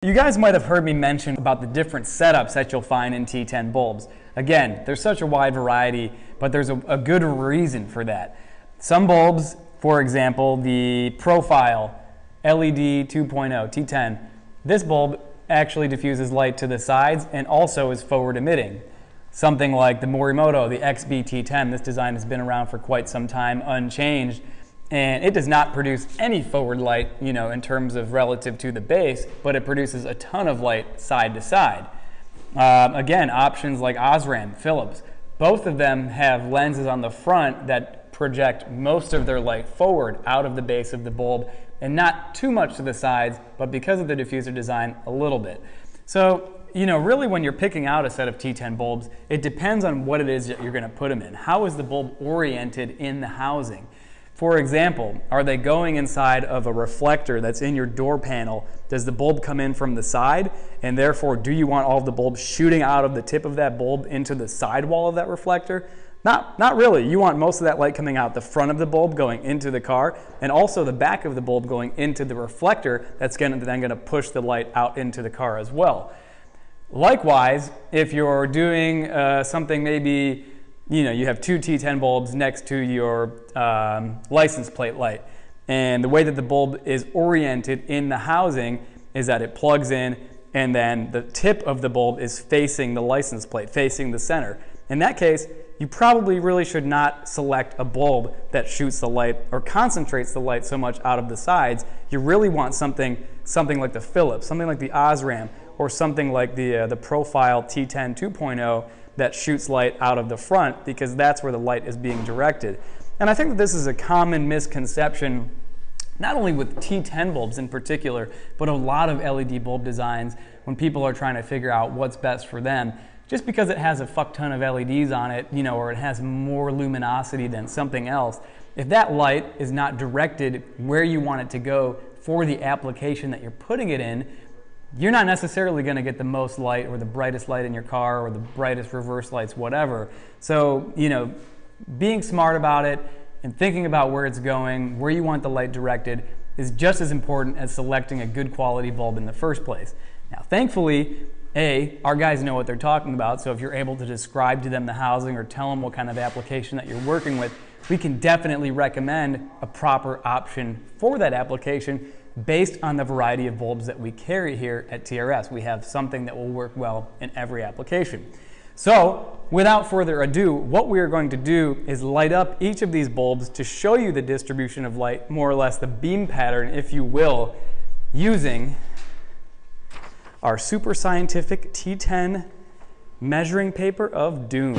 You guys might have heard me mention about the different setups that you'll find in T10 bulbs. Again, there's such a wide variety, but there's a good reason for that. Some bulbs, for example, the Profile LED 2.0 T10, this bulb actually diffuses light to the sides and also is forward emitting. Something like the Morimoto, the XB T10, this design has been around for quite some time, unchanged, and it does not produce any forward light, in terms of relative to the base, but it produces a ton of light side to side. Again, options like Osram, Philips, both of them have lenses on the front that project most of their light forward out of the base of the bulb and not too much to the sides, but because of the diffuser design, a little bit. So, really when you're picking out a set of T10 bulbs, it depends on what it is that you're going to put them in. How is the bulb oriented in the housing? For example, are they going inside of a reflector that's in your door panel? Does the bulb come in from the side? And therefore, do you want all of the bulbs shooting out of the tip of that bulb into the sidewall of that reflector? Not really. You want most of that light coming out the front of the bulb going into the car, and also the back of the bulb going into the reflector that's then going to push the light out into the car as well. Likewise, if you're doing something maybe you have two T10 bulbs next to your license plate light. And the way that the bulb is oriented in the housing is that it plugs in and then the tip of the bulb is facing the license plate, facing the center. In that case, you probably really should not select a bulb that shoots the light or concentrates the light so much out of the sides. You really want something like the Philips, something like the Osram, or something like the Profile T10 2.0 that shoots light out of the front, because that's where the light is being directed. And I think that this is a common misconception, not only with T10 bulbs in particular, but a lot of LED bulb designs when people are trying to figure out what's best for them. Just because it has a fuck ton of LEDs on it, or it has more luminosity than something else, if that light is not directed where you want it to go for the application that you're putting it in, you're not necessarily going to get the most light or the brightest light in your car or the brightest reverse lights, whatever. So, being smart about it and thinking about where it's going, where you want the light directed, is just as important as selecting a good quality bulb in the first place. Now, thankfully, our guys know what they're talking about, so if you're able to describe to them the housing or tell them what kind of application that you're working with, we can definitely recommend a proper option for that application based on the variety of bulbs that we carry here at TRS. We have something that will work well in every application. So, without further ado, what we are going to do is light up each of these bulbs to show you the distribution of light, more or less the beam pattern, if you will, using our super scientific T10 measuring paper of doom.